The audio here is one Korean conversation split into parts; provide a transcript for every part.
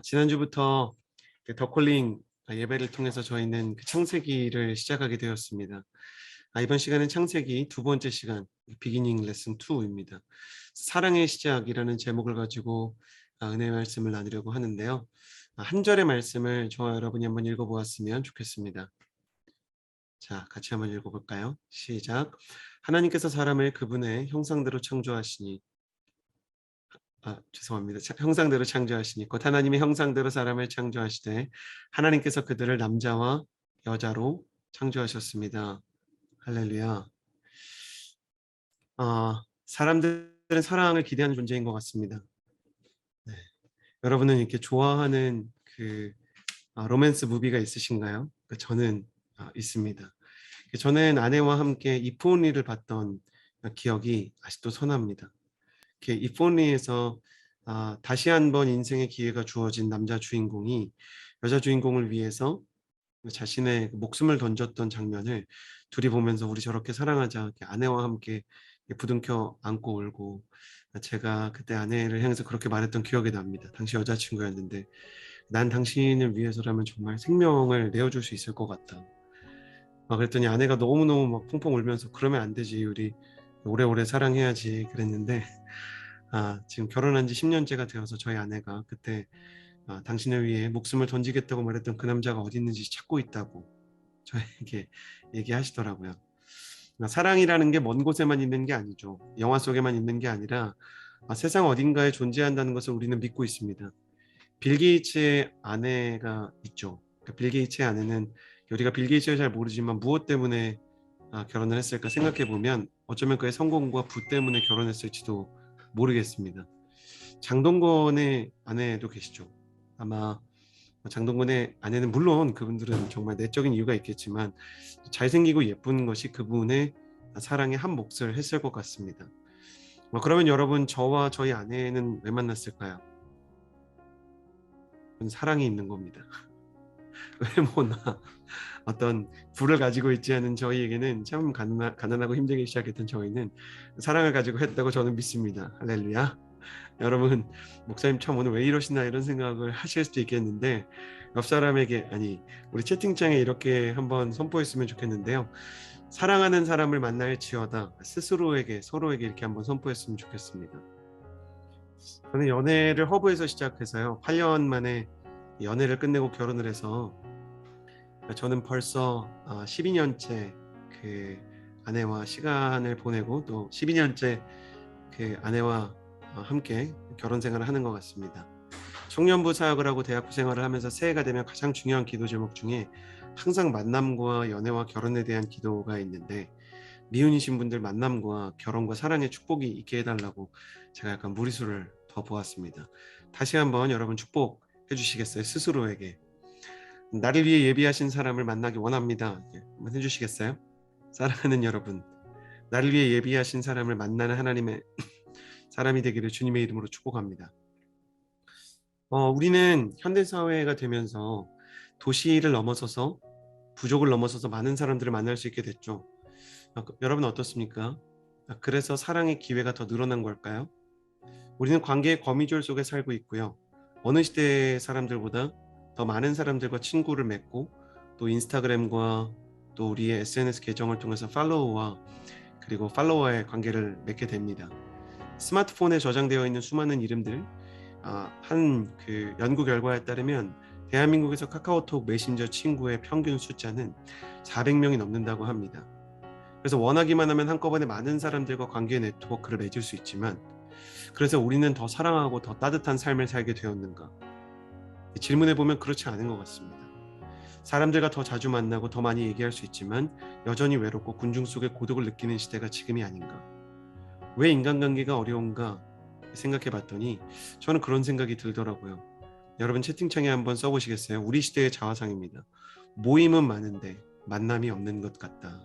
지난주부터 그 더콜링 예배를 통해서 저희는 그 창세기를 시작하게 되었습니다. 이번 시간은 창세기 두 번째 시간, 비기닝 레슨 2입니다. 사랑의 시작이라는 제목을 가지고 은혜의 말씀을 나누려고 하는데요. 한 절의 말씀을 저와 여러분이 한번 읽어보았으면 좋겠습니다. 자, 같이 한번 읽어볼까요? 시작. 하나님께서 사람을 그분의 형상대로 창조하시니 죄송합니다. 형상대로 창조하시니 곧 하나님의 형상대로 사람을 창조하시되 하나님께서 그들을 남자와 여자로 창조하셨습니다. 할렐루야. 사람들은 사랑을 기대하는 존재인 것 같습니다. 네. 여러분은 이렇게 좋아하는 그 로맨스 무비가 있으신가요? 저는 있습니다. 저는 아내와 함께 If Only를 봤던 기억이 아직도 선합니다. If Only에서 다시 한번 인생의 기회가 주어진 남자 주인공이 여자 주인공을 위해서 자신의 목숨을 던졌던 장면을 둘이 보면서 우리 저렇게 사랑하자, 이렇게 아내와 함께 부둥켜 안고 울고, 제가 그때 아내를 향해서 그렇게 말했던 기억이 납니다. 당시 여자친구였는데 난 당신을 위해서라면 정말 생명을 내어줄 수 있을 것 같다. 그랬더니 아내가 너무너무 막 펑펑 울면서 그러면 안 되지, 우리 오래오래 사랑해야지 그랬는데, 지금 결혼한 지 10년째가 되어서 저희 아내가 그때 당신을 위해 목숨을 던지겠다고 말했던 그 남자가 어디 있는지 찾고 있다고 저에게 얘기하시더라고요. 사랑이라는 게 먼 곳에만 있는 게 아니죠. 영화 속에만 있는 게 아니라 세상 어딘가에 존재한다는 것을 우리는 믿고 있습니다. 빌 게이츠의 아내가 있죠. 빌 게이츠의 아내는, 우리가 빌 게이츠를 잘 모르지만 무엇 때문에 결혼을 했을까 생각해 보면 어쩌면 그의 성공과 부 때문에 결혼했을지도 모르겠습니다. 장동건의 아내도 계시죠. 아마 장동건의 아내는, 물론 그분들은 정말 내적인 이유가 있겠지만 잘생기고 예쁜 것이 그분의 사랑의 한 몫을 했을 것 같습니다. 그러면 여러분, 저와 저희 아내는 왜 만났을까요? 사랑이 있는 겁니다. 외모나 어떤 부를 가지고 있지 않은 저희에게는 참 가난하고 힘들게 시작했던 저희는 사랑을 가지고 했다고 저는 믿습니다. 할렐루야. 여러분, 목사님 참 오늘 왜 이러시나 이런 생각을 하실 수도 있겠는데, 옆 사람에게, 우리 채팅창에 이렇게 한번 선포했으면 좋겠는데요. 사랑하는 사람을 만날지어다 스스로에게, 서로에게 이렇게 한번 선포했으면 좋겠습니다. 저는 연애를 허브에서 시작해서요, 8년 만에 연애를 끝내고 결혼을 해서 저는 벌써 12년째 그 아내와 시간을 보내고, 또 12년째 그 아내와 함께 결혼 생활을 하는 것 같습니다. 청년부 사역을 하고 대학부 생활을 하면서 새해가 되면 가장 중요한 기도 제목 중에 항상 만남과 연애와 결혼에 대한 기도가 있는데, 미혼이신 분들 만남과 결혼과 사랑의 축복이 있게 해달라고 제가 약간 무리수를 더 보았습니다. 다시 한번 여러분 축복해 주시겠어요? 스스로에게 나를 위해 예비하신 사람을 만나기 원합니다. 한번 해주시겠어요? 사랑하는 여러분, 나를 위해 예비하신 사람을 만나는 하나님의 사람이 되기를 주님의 이름으로 축복합니다. 우리는 현대사회가 되면서 도시를 넘어서서, 부족을 넘어서서 많은 사람들을 만날 수 있게 됐죠. 여러분 어떻습니까? 그래서 사랑의 기회가 더 늘어난 걸까요? 우리는 관계의 거미줄 속에 살고 있고요. 어느 시대의 사람들보다 더 많은 사람들과 친구를 맺고, 또 인스타그램과 또 우리의 SNS 계정을 통해서 팔로워와 그리고 팔로워의 관계를 맺게 됩니다. 스마트폰에 저장되어 있는 수많은 이름들, 한 그 연구 결과에 따르면 대한민국에서 카카오톡 메신저 친구의 평균 숫자는 400명이 넘는다고 합니다. 그래서 원하기만 하면 한꺼번에 많은 사람들과 관계 네트워크를 맺을 수 있지만, 그래서 우리는 더 사랑하고 더 따뜻한 삶을 살게 되었는가? 질문해 보면 그렇지 않은 것 같습니다. 사람들과 더 자주 만나고 더 많이 얘기할 수 있지만 여전히 외롭고 군중 속에 고독을 느끼는 시대가 지금이 아닌가? 왜 인간관계가 어려운가 생각해 봤더니 저는 그런 생각이 들더라고요. 여러분 채팅창에 한번 써보시겠어요? 우리 시대의 자화상입니다. 모임은 많은데 만남이 없는 것 같다.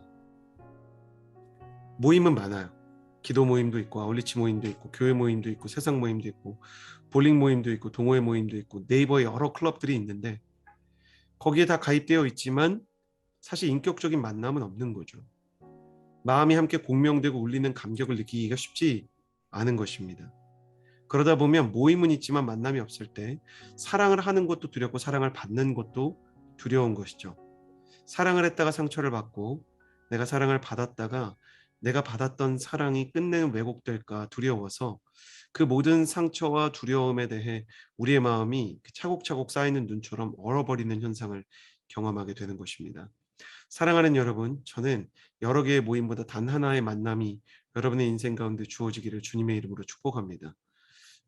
모임은 많아요. 기도 모임도 있고, 아울리치 모임도 있고, 교회 모임도 있고, 세상 모임도 있고, 볼링 모임도 있고, 동호회 모임도 있고, 네이버에 여러 클럽들이 있는데 거기에 다 가입되어 있지만 사실 인격적인 만남은 없는 거죠. 마음이 함께 공명되고 울리는 감격을 느끼기가 쉽지 않은 것입니다. 그러다 보면 모임은 있지만 만남이 없을 때 사랑을 하는 것도 두렵고 사랑을 받는 것도 두려운 것이죠. 사랑을 했다가 상처를 받고 내가 사랑을 받았다가 내가 받았던 사랑이 끝내는 왜곡될까 두려워서 그 모든 상처와 두려움에 대해 우리의 마음이 차곡차곡 쌓이는 눈처럼 얼어버리는 현상을 경험하게 되는 것입니다. 사랑하는 여러분, 저는 여러 개의 모임보다 단 하나의 만남이 여러분의 인생 가운데 주어지기를 주님의 이름으로 축복합니다.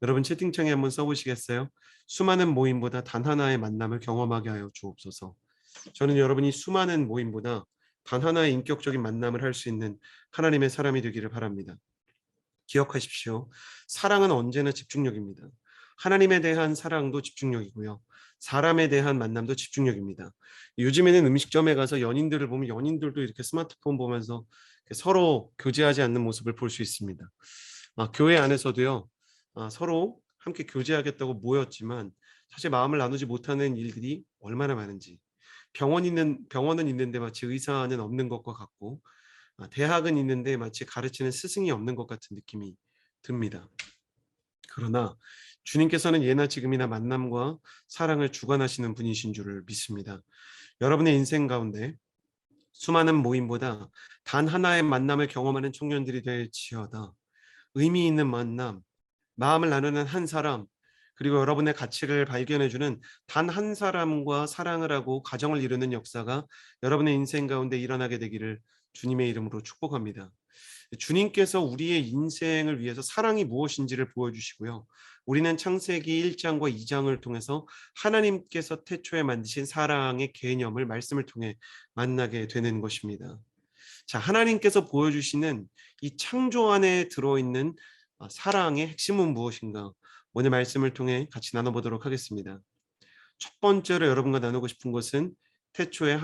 여러분 채팅창에 한번 써보시겠어요? 수많은 모임보다 단 하나의 만남을 경험하게 하여 주옵소서. 저는 여러분이 수많은 모임보다 단 하나의 인격적인 만남을 할 수 있는 하나님의 사람이 되기를 바랍니다. 기억하십시오. 사랑은 언제나 집중력입니다. 하나님에 대한 사랑도 집중력이고요. 사람에 대한 만남도 집중력입니다. 요즘에는 음식점에 가서 연인들을 보면 연인들도 이렇게 스마트폰 보면서 서로 교제하지 않는 모습을 볼 수 있습니다. 교회 안에서도요. 서로 함께 교제하겠다고 모였지만 사실 마음을 나누지 못하는 일들이 얼마나 많은지, 병원은 있는데 마치 의사는 없는 것과 같고, 대학은 있는데 마치 가르치는 스승이 없는 것 같은 느낌이 듭니다. 그러나 주님께서는 예나 지금이나 만남과 사랑을 주관하시는 분이신 줄을 믿습니다. 여러분의 인생 가운데 수많은 모임보다 단 하나의 만남을 경험하는 청년들이 될지어다. 의미 있는 만남, 마음을 나누는 한 사람, 그리고 여러분의 가치를 발견해주는 단 한 사람과 사랑을 하고 가정을 이루는 역사가 여러분의 인생 가운데 일어나게 되기를 주님의 이름으로 축복합니다. 주님께서 우리의 인생을 위해서 사랑이 무엇인지를 보여주시고요. 우리는 창세기 1장과 2장을 통해서 하나님께서 태초에 만드신 사랑의 개념을 말씀을 통해 만나게 되는 것입니다. 자, 하나님께서 보여주시는 이 창조 안에 들어있는 사랑의 핵심은 무엇인가? 오늘 말씀을 통해 같이 나눠보도록 하겠습니다. 첫 번째로 여러분과 나누고 싶은 것은 태초에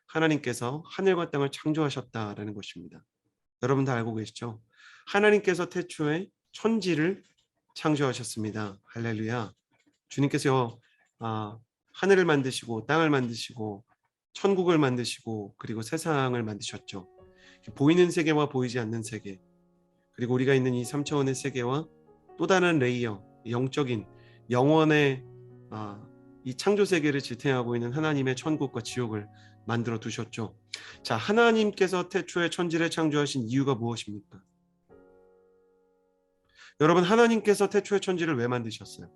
하나님께서 하늘과 땅을 창조하셨다라는 것입니다. 여러분 다 알고 계시죠? 하나님께서 태초에 천지를 창조하셨습니다. 할렐루야. 주님께서 하늘을 만드시고 땅을 만드시고 천국을 만드시고 그리고 세상을 만드셨죠. 보이는 세계와 보이지 않는 세계, 그리고 우리가 있는 이 3차원의 세계와 또 다른 레이어, 영적인 영원의 이 창조 세계를 지탱하고 있는 하나님의 천국과 지옥을 만들어 두셨죠. 자, 하나님께서 태초에 천지를 창조하신 이유가 무엇입니까? 여러분, 하나님께서 태초에 천지를 왜 만드셨어요?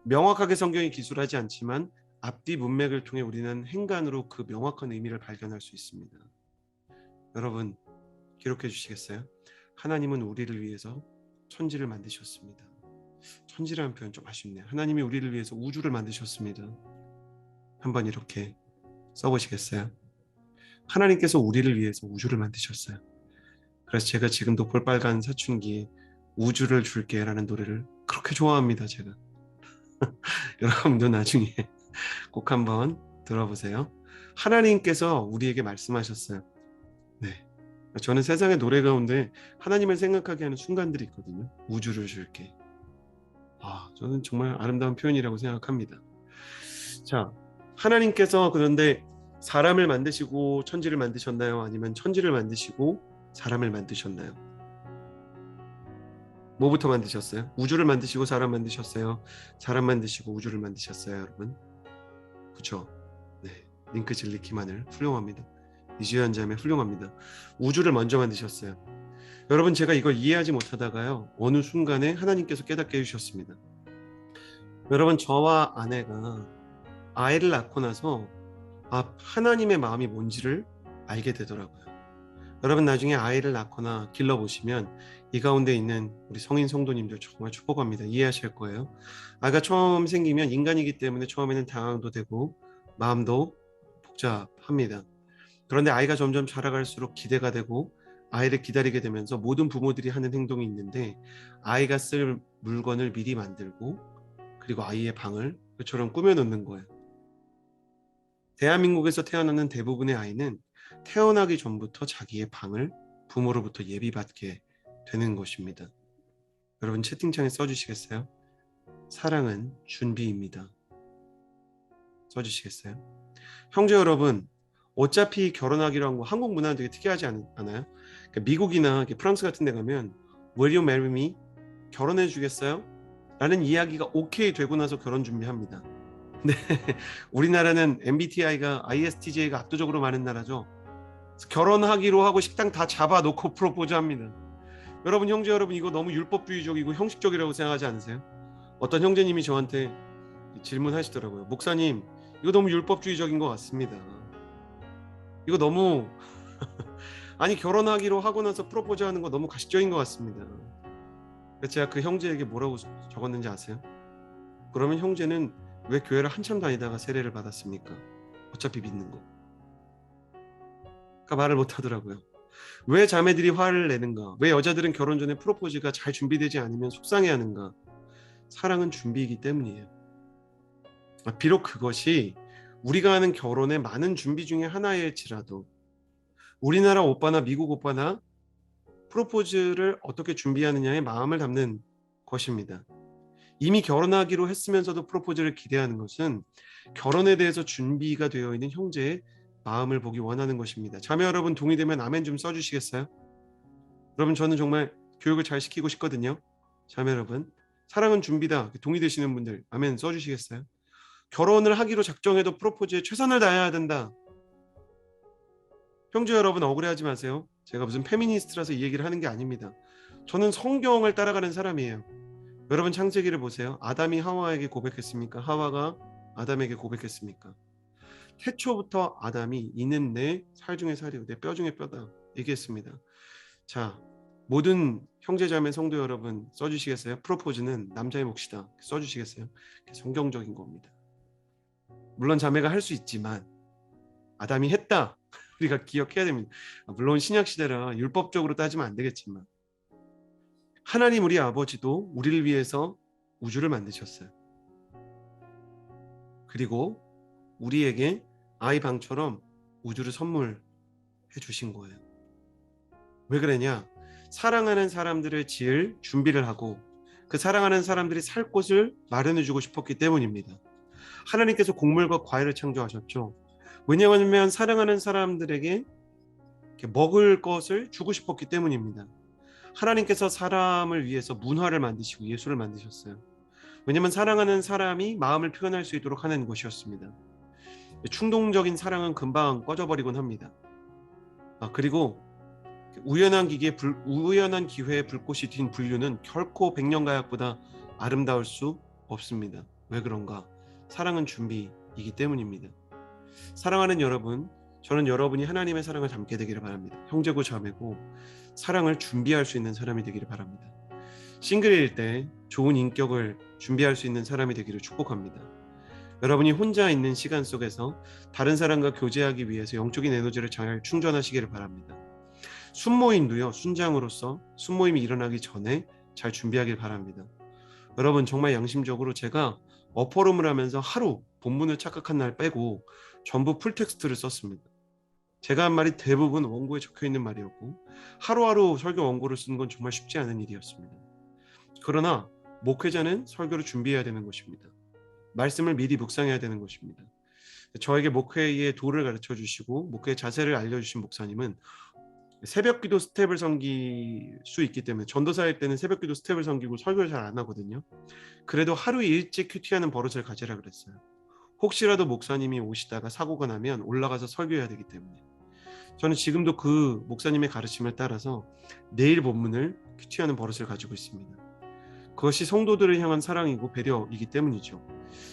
명확하게 성경이 기술하지 않지만 앞뒤 문맥을 통해 우리는 행간으로 그 명확한 의미를 발견할 수 있습니다. 여러분 기록해 주시겠어요? 하나님은 우리를 위해서 천지를 만드셨습니다. 천지라는 표현 좀 아쉽네요. 하나님이 우리를 위해서 우주를 만드셨습니다. 한번 이렇게 써보시겠어요? 하나님께서 우리를 위해서 우주를 만드셨어요. 그래서 제가 지금도 볼빨간 사춘기에 우주를 줄게 라는 노래를 그렇게 좋아합니다. 제가 여러분도 나중에 꼭 한번 들어보세요. 하나님께서 우리에게 말씀하셨어요. 네, 저는 세상의 노래 가운데 하나님을 생각하게 하는 순간들이 있거든요. 우주를 줄게. 저는 정말 아름다운 표현이라고 생각합니다. 자, 하나님께서 그런데 사람을 만드시고 천지를 만드셨나요? 아니면 천지를 만드시고 사람을 만드셨나요? 뭐부터 만드셨어요? 우주를 만드시고 사람 만드셨어요? 사람 만드시고 우주를 만드셨어요, 여러분? 그렇죠? 네, 링크 질리키만을 훌륭합니다. 이주연 자매 훌륭합니다. 우주를 먼저 만드셨어요. 여러분, 제가 이걸 이해하지 못하다가요, 어느 순간에 하나님께서 깨닫게 해주셨습니다. 여러분, 저와 아내가 아이를 낳고 나서 하나님의 마음이 뭔지를 알게 되더라고요. 여러분, 나중에 아이를 낳거나 길러보시면 이 가운데 있는 우리 성인 성도님들 정말 축복합니다. 이해하실 거예요. 아이가 처음 생기면 인간이기 때문에 처음에는 당황도 되고 마음도 복잡합니다. 그런데 아이가 점점 자라갈수록 기대가 되고 아이를 기다리게 되면서 모든 부모들이 하는 행동이 있는데, 아이가 쓸 물건을 미리 만들고 그리고 아이의 방을 그처럼 꾸며놓는 거예요. 대한민국에서 태어나는 대부분의 아이는 태어나기 전부터 자기의 방을 부모로부터 예비받게 되는 것입니다. 여러분 채팅창에 써주시겠어요? 사랑은 준비입니다. 써주시겠어요? 형제 여러분, 어차피 결혼하기로 한 거 한국 문화는 되게 특이하지 않아요? 그러니까 미국이나 프랑스 같은 데 가면 Will you marry me? 결혼해 주겠어요? 라는 이야기가 오케이 되고 나서 결혼 준비합니다. 근데 우리나라는 MBTI가 ISTJ가 압도적으로 많은 나라죠. 결혼하기로 하고 식당 다 잡아놓고 프로포즈합니다. 여러분, 형제 여러분, 이거 너무 율법주의적이고 형식적이라고 생각하지 않으세요? 어떤 형제님이 저한테 질문하시더라고요. 목사님, 이거 너무 율법주의적인 것 같습니다. 이거 너무 아니, 결혼하기로 하고 나서 프로포즈하는 거 너무 가식적인 것 같습니다. 그래서 제가 그 형제에게 뭐라고 적었는지 아세요? 그러면 형제는 왜 교회를 한참 다니다가 세례를 받았습니까? 어차피 믿는 거. 그러니까 말을 못 하더라고요. 왜 자매들이 화를 내는가? 왜 여자들은 결혼 전에 프로포즈가 잘 준비되지 않으면 속상해하는가? 사랑은 준비이기 때문이에요. 비록 그것이 우리가 하는 결혼의 많은 준비 중에 하나일지라도 우리나라 오빠나 미국 오빠나 프로포즈를 어떻게 준비하느냐에 마음을 담는 것입니다. 이미 결혼하기로 했으면서도 프로포즈를 기대하는 것은 결혼에 대해서 준비가 되어 있는 형제의 마음을 보기 원하는 것입니다. 자매 여러분, 동의되면 아멘 좀 써주시겠어요? 여러분, 저는 정말 교육을 잘 시키고 싶거든요. 자매 여러분, 사랑은 준비다. 동의되시는 분들 아멘 써주시겠어요? 결혼을 하기로 작정해도 프로포즈에 최선을 다해야 된다. 형제 여러분, 억울해하지 마세요. 제가 무슨 페미니스트라서 이 얘기를 하는 게 아닙니다. 저는 성경을 따라가는 사람이에요. 여러분, 창세기를 보세요. 아담이 하와에게 고백했습니까? 하와가 아담에게 고백했습니까? 태초부터 아담이 이는 내 살 중에 살이요 내 뼈 중에 뼈다 얘기했습니다. 자, 모든 형제자매 성도 여러분 써주시겠어요? 프로포즈는 남자의 몫이다 써주시겠어요? 성경적인 겁니다. 물론 자매가 할 수 있지만 아담이 했다 우리가 기억해야 됩니다. 물론 신약시대라 율법적으로 따지면 안 되겠지만 하나님 우리 아버지도 우리를 위해서 우주를 만드셨어요. 그리고 우리에게 아이 방처럼 우주를 선물해 주신 거예요. 왜 그러냐? 사랑하는 사람들을 지을 준비를 하고 그 사랑하는 사람들이 살 곳을 마련해 주고 싶었기 때문입니다. 하나님께서 곡물과 과일을 창조하셨죠. 왜냐하면 사랑하는 사람들에게 먹을 것을 주고 싶었기 때문입니다. 하나님께서 사람을 위해서 문화를 만드시고 예술을 만드셨어요. 왜냐하면 사랑하는 사람이 마음을 표현할 수 있도록 하는 것이었습니다. 충동적인 사랑은 금방 꺼져버리곤 합니다. 그리고 우연한 기회에 불꽃이 튄 불륜은 결코 백년가약보다 아름다울 수 없습니다. 왜 그런가? 사랑은 준비이기 때문입니다. 사랑하는 여러분, 저는 여러분이 하나님의 사랑을 담게 되기를 바랍니다. 형제고 자매고 사랑을 준비할 수 있는 사람이 되기를 바랍니다. 싱글일 때 좋은 인격을 준비할 수 있는 사람이 되기를 축복합니다. 여러분이 혼자 있는 시간 속에서 다른 사람과 교제하기 위해서 영적인 에너지를 잘 충전하시기를 바랍니다. 순모임도요, 순장으로서 순모임이 일어나기 전에 잘 준비하길 바랍니다. 여러분, 정말 양심적으로 제가 어퍼룸을 하면서 하루 본문을 착각한 날 빼고 전부 풀텍스트를 썼습니다. 제가 한 말이 대부분 원고에 적혀있는 말이었고 하루하루 설교 원고를 쓰는 건 정말 쉽지 않은 일이었습니다. 그러나 목회자는 설교를 준비해야 되는 것입니다. 말씀을 미리 묵상해야 되는 것입니다. 저에게 목회의 도를 가르쳐 주시고 목회의 자세를 알려주신 목사님은 새벽기도 스텝을 섬길 수 있기 때문에 전도사일 때는 새벽기도 스텝을 섬기고 설교를 잘 안 하거든요. 그래도 하루 일찍 큐티하는 버릇을 가지라 그랬어요. 혹시라도 목사님이 오시다가 사고가 나면 올라가서 설교해야 되기 때문에 저는 지금도 그 목사님의 가르침을 따라서 내일 본문을 큐티하는 버릇을 가지고 있습니다. 그것이 성도들을 향한 사랑이고 배려이기 때문이죠.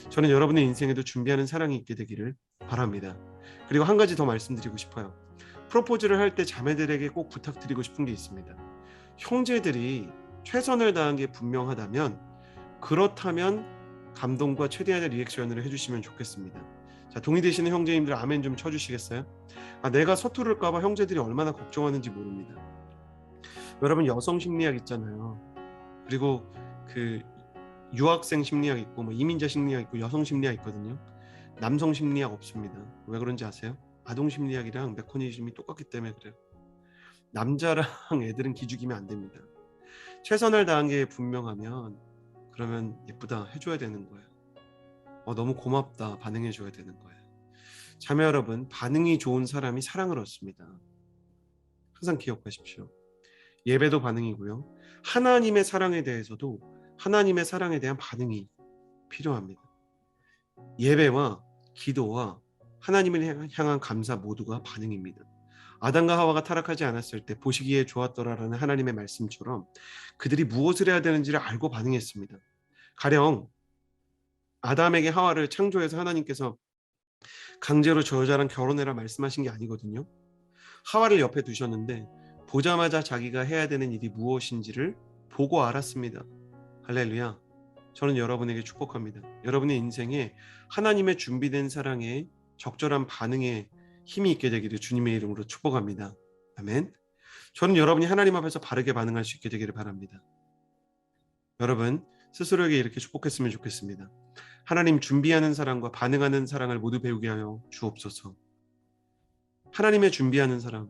저는 여러분의 인생에도 준비하는 사랑이 있게 되기를 바랍니다. 그리고 한 가지 더 말씀드리고 싶어요. 프로포즈를 할 때 자매들에게 꼭 부탁드리고 싶은 게 있습니다. 형제들이 최선을 다한 게 분명하다면 그렇다면 감동과 최대한의 리액션을 해주시면 좋겠습니다. 자, 동의되시는 형제님들 아멘 좀 쳐주시겠어요? 내가 서투를까 봐 형제들이 얼마나 걱정하는지 모릅니다. 여러분, 여성 심리학 있잖아요. 그리고 그 유학생 심리학 있고 뭐 이민자 심리학 있고 여성 심리학 있거든요. 남성 심리학 없습니다. 왜 그런지 아세요? 아동 심리학이랑 메커니즘이 똑같기 때문에 그래요. 남자랑 애들은 기죽이면 안 됩니다. 최선을 다한 게 분명하면 그러면 예쁘다 해줘야 되는 거예요. 너무 고맙다 반응해줘야 되는 거예요. 자매 여러분, 반응이 좋은 사람이 사랑을 얻습니다. 항상 기억하십시오. 예배도 반응이고요. 하나님의 사랑에 대해서도 하나님의 사랑에 대한 반응이 필요합니다. 예배와 기도와 하나님을 향한 감사 모두가 반응입니다. 아담과 하와가 타락하지 않았을 때 보시기에 좋았더라라는 하나님의 말씀처럼 그들이 무엇을 해야 되는지를 알고 반응했습니다. 가령 아담에게 하와를 창조해서 하나님께서 강제로 저 여자랑 결혼해라 말씀하신 게 아니거든요. 하와를 옆에 두셨는데 보자마자 자기가 해야 되는 일이 무엇인지를 보고 알았습니다. 할렐루야. 저는 여러분에게 축복합니다. 여러분의 인생에 하나님의 준비된 사랑에 적절한 반응에 힘이 있게 되기를 주님의 이름으로 축복합니다. 아멘. 저는 여러분이 하나님 앞에서 바르게 반응할 수 있게 되기를 바랍니다. 여러분 스스로에게 이렇게 축복했으면 좋겠습니다. 하나님 준비하는 사랑과 반응하는 사랑을 모두 배우게 하여 주옵소서. 하나님의 준비하는 사랑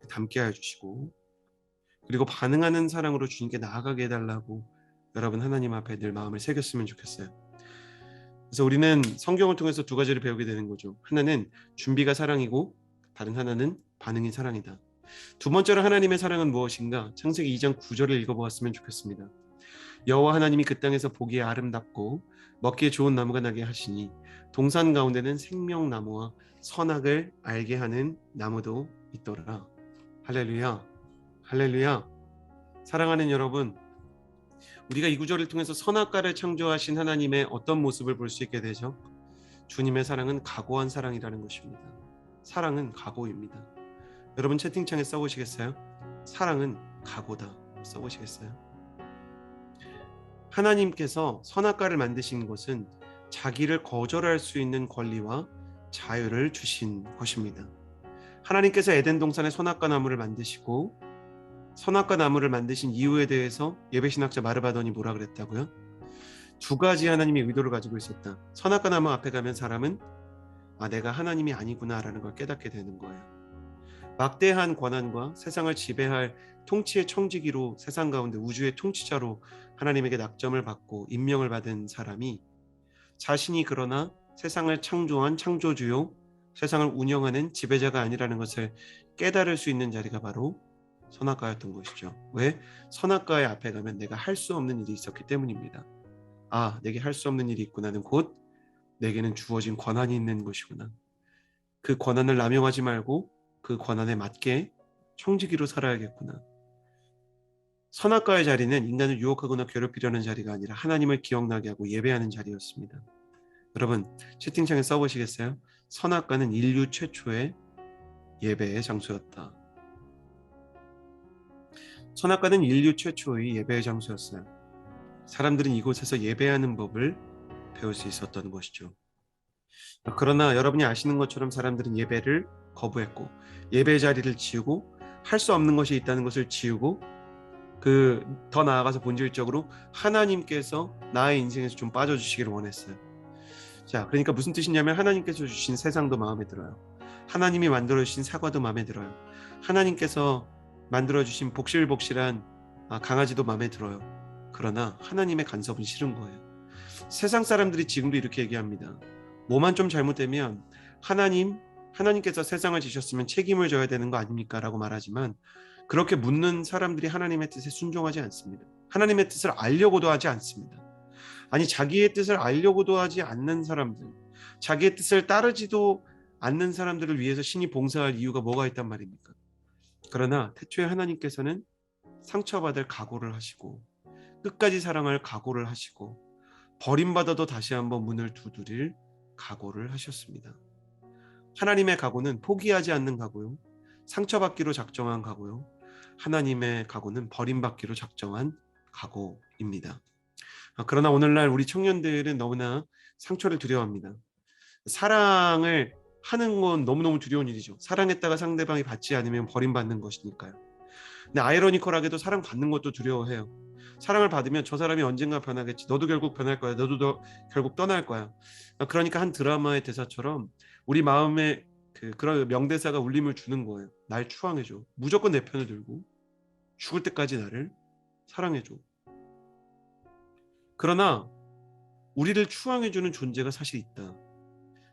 담게 하여 주시고, 그리고 반응하는 사랑으로 주님께 나아가게 해달라고 여러분 하나님 앞에 늘 마음을 새겼으면 좋겠어요. 그래서 우리는 성경을 통해서 두 가지를 배우게 되는 거죠. 하나는 준비가 사랑이고 다른 하나는 반응이 사랑이다. 두 번째로 하나님의 사랑은 무엇인가? 창세기 2장 9절을 읽어보았으면 좋겠습니다. 여호와 하나님이 그 땅에서 보기에 아름답고 먹기에 좋은 나무가 나게 하시니 동산 가운데는 생명나무와 선악을 알게 하는 나무도 있더라. 할렐루야. 할렐루야. 사랑하는 여러분, 우리가 이 구절을 통해서 선악과를 창조하신 하나님의 어떤 모습을 볼 수 있게 되죠? 주님의 사랑은 각오한 사랑이라는 것입니다. 사랑은 각오입니다. 여러분 채팅창에 써보시겠어요? 사랑은 각오다. 써보시겠어요? 하나님께서 선악과를 만드신 것은 자기를 거절할 수 있는 권리와 자유를 주신 것입니다. 하나님께서 에덴 동산에 선악과 나무를 만드시고 선악과 나무를 만드신 이유에 대해서 예배신학자 마르바돈이 뭐라 그랬다고요? 두 가지 하나님의 의도를 가지고 있었다. 선악과 나무 앞에 가면 사람은 내가 하나님이 아니구나라는 걸 깨닫게 되는 거예요. 막대한 권한과 세상을 지배할 통치의 청지기로 세상 가운데 우주의 통치자로 하나님에게 낙점을 받고 임명을 받은 사람이 자신이 그러나 세상을 창조한 창조주요 세상을 운영하는 지배자가 아니라는 것을 깨달을 수 있는 자리가 바로 선악과였던 것이죠. 왜? 선악과의 앞에 가면 내가 할 수 없는 일이 있었기 때문입니다. 내게 할 수 없는 일이 있구나는 곧 내게는 주어진 권한이 있는 것이구나. 그 권한을 남용하지 말고 그 권한에 맞게 청지기로 살아야겠구나. 선악과의 자리는 인간을 유혹하거나 괴롭히려는 자리가 아니라 하나님을 기억나게 하고 예배하는 자리였습니다. 여러분 채팅창에 써보시겠어요? 선악과는 인류 최초의 예배의 장소였다. 선악과는 인류 최초의 예배의 장소였어요. 사람들은 이곳에서 예배하는 법을 배울 수 있었던 것이죠. 그러나 여러분이 아시는 것처럼 사람들은 예배를 거부했고 예배 자리를 지우고 할 수 없는 것이 있다는 것을 지우고 더 나아가서 본질적으로 하나님께서 나의 인생에서 좀 빠져주시기를 원했어요. 자, 그러니까 무슨 뜻이냐면 하나님께서 주신 세상도 마음에 들어요. 하나님이 만들어주신 사과도 마음에 들어요. 하나님께서 만들어주신 복실복실한 강아지도 마음에 들어요. 그러나 하나님의 간섭은 싫은 거예요. 세상 사람들이 지금도 이렇게 얘기합니다. 뭐만 좀 잘못되면 하나님께서 세상을 지셨으면 책임을 져야 되는 거 아닙니까? 라고 말하지만 그렇게 묻는 사람들이 하나님의 뜻에 순종하지 않습니다. 하나님의 뜻을 알려고도 하지 않습니다. 아니 자기의 뜻을 알려고도 하지 않는 사람들, 자기의 뜻을 따르지도 않는 사람들을 위해서 신이 봉사할 이유가 뭐가 있단 말입니까? 그러나 태초에 하나님께서는 상처받을 각오를 하시고 끝까지 사랑할 각오를 하시고 버림받아도 다시 한번 문을 두드릴 각오를 하셨습니다. 하나님의 각오는 포기하지 않는 각오요, 상처받기로 작정한 각오요, 하나님의 각오는 버림받기로 작정한 각오입니다. 그러나 오늘날 우리 청년들은 너무나 상처를 두려워합니다. 사랑을 하는 건 너무너무 두려운 일이죠. 사랑했다가 상대방이 받지 않으면 버림받는 것이니까요. 근데 아이러니컬하게도 사랑받는 것도 두려워해요. 사랑을 받으면 저 사람이 언젠가 변하겠지. 너도 결국 변할 거야. 너도 결국 떠날 거야. 그러니까 한 드라마의 대사처럼 우리 마음에 그런 명대사가 울림을 주는 거예요. 날 추앙해줘. 무조건 내 편을 들고 죽을 때까지 나를 사랑해줘. 그러나 우리를 추앙해주는 존재가 사실 있다.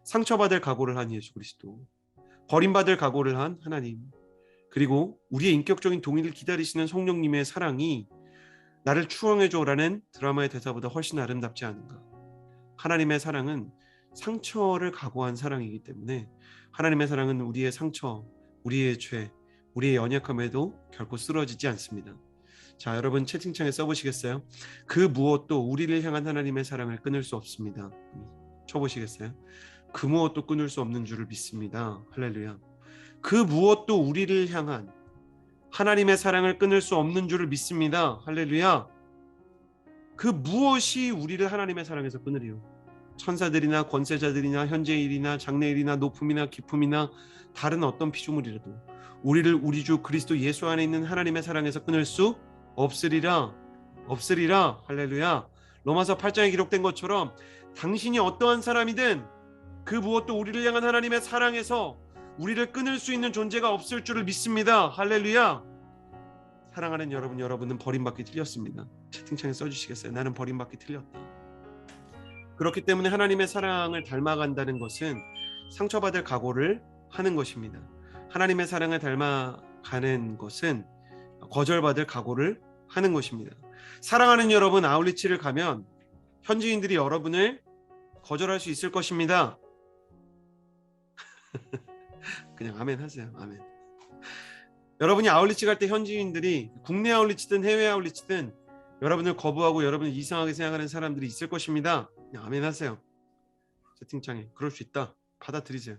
상처받을 각오를 한 예수 그리스도, 버림받을 각오를 한 하나님, 그리고 우리의 인격적인 동의를 기다리시는 성령님의 사랑이 나를 추앙해줘라는 드라마의 대사보다 훨씬 아름답지 않은가. 하나님의 사랑은 상처를 각오한 사랑이기 때문에 하나님의 사랑은 우리의 상처, 우리의 죄, 우리의 연약함에도 결코 쓰러지지 않습니다. 자, 여러분 채팅창에 써보시겠어요? 그 무엇도 우리를 향한 하나님의 사랑을 끊을 수 없습니다. 쳐보시겠어요? 그 무엇도 끊을 수 없는 줄을 믿습니다. 할렐루야. 그 무엇도 우리를 향한 하나님의 사랑을 끊을 수 없는 줄을 믿습니다. 할렐루야. 그 무엇이 우리를 하나님의 사랑에서 끊으리요? 천사들이나 권세자들이나 현재일이나 장래일이나 높음이나 깊음이나 다른 어떤 피조물이라도 우리를 우리 주 그리스도 예수 안에 있는 하나님의 사랑에서 끊을 수 없으리라. 없으리라. 할렐루야. 로마서 8장에 기록된 것처럼 당신이 어떠한 사람이든 그 무엇도 우리를 향한 하나님의 사랑에서 우리를 끊을 수 있는 존재가 없을 줄을 믿습니다. 할렐루야. 사랑하는 여러분, 여러분은 버림받기 틀렸습니다. 채팅창에 써주시겠어요? 나는 버림받기 틀렸다. 그렇기 때문에 하나님의 사랑을 닮아간다는 것은 상처받을 각오를 하는 것입니다. 하나님의 사랑을 닮아가는 것은 거절받을 각오를 하는 것입니다. 사랑하는 여러분, 아울리치를 가면 현지인들이 여러분을 거절할 수 있을 것입니다. 그냥 아멘 하세요. 아멘. 여러분이 아울리치 갈 때 현지인들이 국내 아울리치든 해외 아울리치든 여러분을 거부하고 여러분을 이상하게 생각하는 사람들이 있을 것입니다. 그냥 아멘 하세요. 채팅창에 그럴 수 있다. 받아들이세요.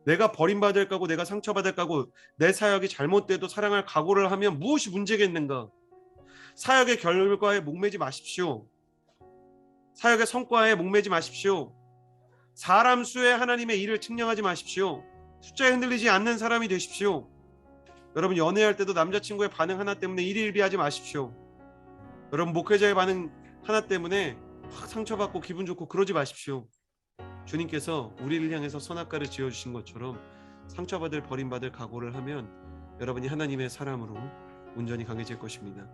내가 버림받을 거고 내가 상처받을 거고 내 사역이 잘못돼도 사랑할 각오를 하면 무엇이 문제겠는가. 사역의 결과에 목매지 마십시오. 사역의 성과에 목매지 마십시오. 사람 수의 하나님의 일을 측량하지 마십시오. 숫자에 흔들리지 않는 사람이 되십시오. 여러분 연애할 때도 남자친구의 반응 하나 때문에 일일비하지 마십시오. 여러분 목회자의 반응 하나 때문에 확 상처받고 기분 좋고 그러지 마십시오. 주님께서 우리를 향해서 선악과를 지어주신 것처럼 상처받을 버림받을 각오를 하면 여러분이 하나님의 사람으로 온전히 강해질 것입니다.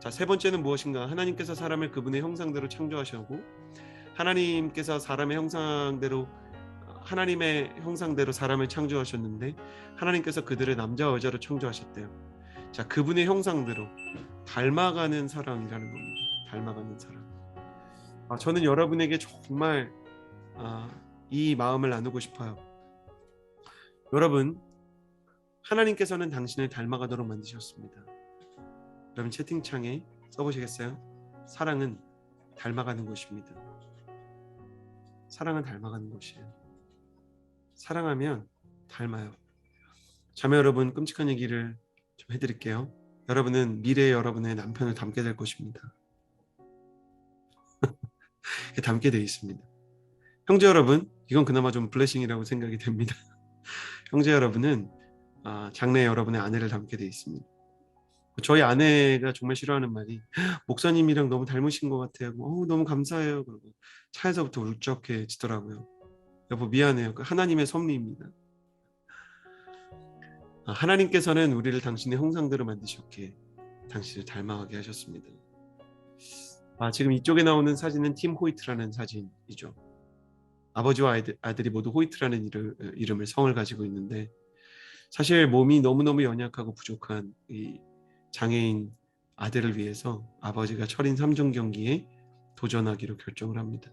자, 세 번째는 무엇인가? 하나님께서 사람을 그분의 형상대로 창조하셨고 하나님께서 사람의 형상대로 하나님의 형상대로 사람을 창조하셨는데 하나님께서 그들을 남자와 여자로 창조하셨대요. 자, 그분의 형상대로 닮아가는 사랑이라는 겁니다. 닮아가는 사랑. 저는 여러분에게 정말 이 마음을 나누고 싶어요. 여러분, 하나님께서는 당신을 닮아가도록 만드셨습니다. 여러분 채팅창에 써보시겠어요? 사랑은 닮아가는 것입니다. 사랑은 닮아가는 것이에요. 사랑하면 닮아요. 자매 여러분, 끔찍한 얘기를 좀 해드릴게요. 여러분은 미래의 여러분의 남편을 닮게 될 것입니다. 닮게 되어 있습니다. 형제 여러분, 이건 그나마 좀 블레싱이라고 생각이 됩니다. 형제 여러분은 장래 여러분의 아내를 닮게 되어 있습니다. 저희 아내가 정말 싫어하는 말이 목사님이랑 너무 닮으신 것 같아요. 너무 감사해요. 그러고 차에서부터 울적해지더라고요. 여보 미안해요. 하나님의 섭리입니다. 하나님께서는 우리를 당신의 형상대로 만드셨기에 당신을 닮아가게 하셨습니다. 지금 이쪽에 나오는 사진은 팀 호이트라는 사진이죠. 아버지와 아들이 모두 호이트라는 이름을 성을 가지고 있는데 사실 몸이 너무너무 연약하고 부족한 이 장애인 아들을 위해서 아버지가 철인 3종 경기에 도전하기로 결정을 합니다.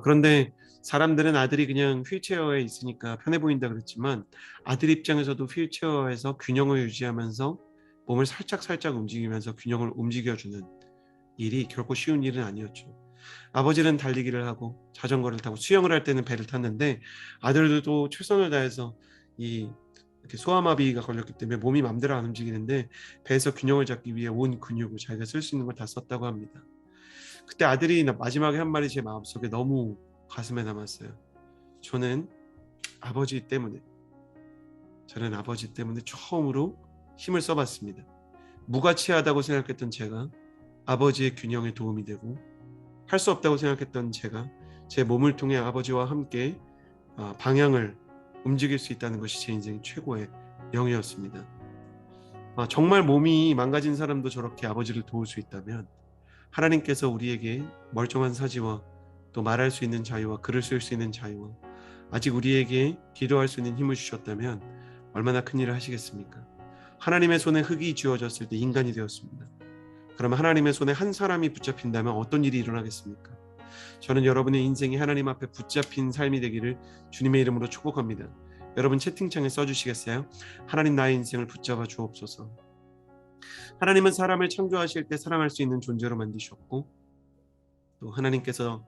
그런데 사람들은 아들이 그냥 휠체어에 있으니까 편해 보인다 그랬지만 아들 입장에서도 휠체어에서 균형을 유지하면서 몸을 살짝 움직이면서 균형을 움직여주는 일이 결코 쉬운 일은 아니었죠. 아버지는 달리기를 하고 자전거를 타고 수영을 할 때는 배를 탔는데 아들도 최선을 다해서 이렇게 소아마비가 걸렸기 때문에 몸이 맘대로 안 움직이는데 배에서 균형을 잡기 위해 온 근육을 자기가 쓸 수 있는 걸 다 썼다고 합니다. 그때 아들이 마지막에 한 말이 제 마음속에 너무 가슴에 남았어요. 저는 아버지 때문에 처음으로 힘을 써봤습니다. 무가치하다고 생각했던 제가 아버지의 균형에 도움이 되고 할 수 없다고 생각했던 제가 제 몸을 통해 아버지와 함께 방향을 움직일 수 있다는 것이 제 인생 최고의 영예였습니다. 정말 몸이 망가진 사람도 저렇게 아버지를 도울 수 있다면 하나님께서 우리에게 멀쩡한 사지와 또 말할 수 있는 자유와 글을 쓸 수 있는 자유와 아직 우리에게 기도할 수 있는 힘을 주셨다면 얼마나 큰 일을 하시겠습니까? 하나님의 손에 흙이 쥐어졌을 때 인간이 되었습니다. 그러면 하나님의 손에 한 사람이 붙잡힌다면 어떤 일이 일어나겠습니까? 저는 여러분의 인생이 하나님 앞에 붙잡힌 삶이 되기를 주님의 이름으로 축복합니다. 여러분 채팅창에 써주시겠어요? 하나님 나의 인생을 붙잡아 주옵소서. 하나님은 사람을 창조하실 때 사랑할 수 있는 존재로 만드셨고 또 하나님께서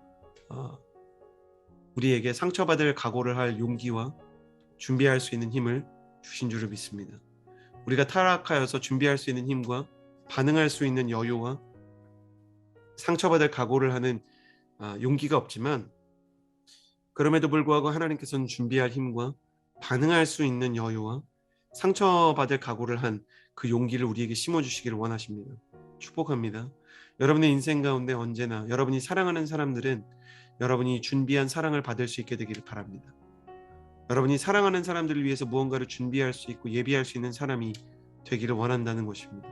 우리에게 상처받을 각오를 할 용기와 준비할 수 있는 힘을 주신 줄을 믿습니다. 우리가 타락하여서 준비할 수 있는 힘과 반응할 수 있는 여유와 상처받을 각오를 하는 용기가 없지만 그럼에도 불구하고 하나님께서는 준비할 힘과 반응할 수 있는 여유와 상처받을 각오를 한 그 용기를 우리에게 심어주시기를 원하십니다. 축복합니다. 여러분의 인생 가운데 언제나 여러분이 사랑하는 사람들은 여러분이 준비한 사랑을 받을 수 있게 되기를 바랍니다. 여러분이 사랑하는 사람들을 위해서 무언가를 준비할 수 있고 예비할 수 있는 사람이 되기를 원한다는 것입니다.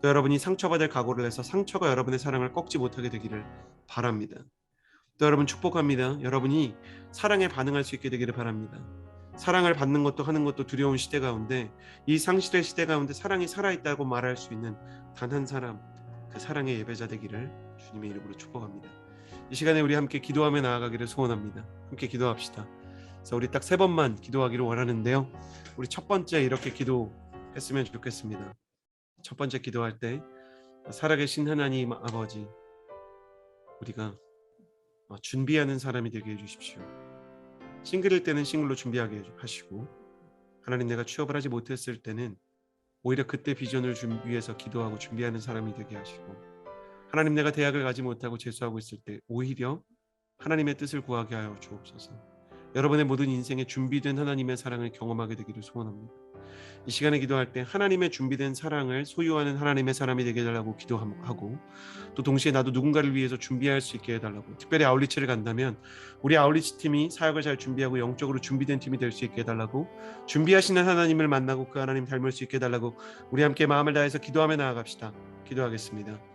또 여러분이 상처받을 각오를 해서 상처가 여러분의 사랑을 꺾지 못하게 되기를 바랍니다. 또 여러분 축복합니다. 여러분이 사랑에 반응할 수 있게 되기를 바랍니다. 사랑을 받는 것도 하는 것도 두려운 시대 가운데 이 상실의 시대 가운데 사랑이 살아있다고 말할 수 있는 단 한 사람, 그 사랑의 예배자 되기를 주님의 이름으로 축복합니다. 이 시간에 우리 함께 기도하며 나아가기를 소원합니다. 함께 기도합시다. 그래서 우리 딱 3번만 기도하기를 원하는데요. 우리 첫 번째 이렇게 기도했으면 좋겠습니다. 첫 번째 기도할 때 살아계신 하나님 아버지, 우리가 준비하는 사람이 되게 해주십시오. 싱글일 때는 싱글로 준비하게 하시고 하나님 내가 취업을 하지 못했을 때는 오히려 그때 비전을 위해서 기도하고 준비하는 사람이 되게 하시고 하나님 내가 대학을 가지 못하고 재수하고 있을 때 오히려 하나님의 뜻을 구하게 하여 주옵소서. 여러분의 모든 인생에 준비된 하나님의 사랑을 경험하게 되기를 소원합니다. 이 시간에 기도할 때 하나님의 준비된 사랑을 소유하는 하나님의 사람이 되게 해달라고 기도하고 또 동시에 나도 누군가를 위해서 준비할 수 있게 해달라고, 특별히 아울리치를 간다면 우리 아울리치 팀이 사역을 잘 준비하고 영적으로 준비된 팀이 될 수 있게 해달라고, 준비하시는 하나님을 만나고 그 하나님 닮을 수 있게 해달라고 우리 함께 마음을 다해서 기도하며 나아갑시다. 기도하겠습니다.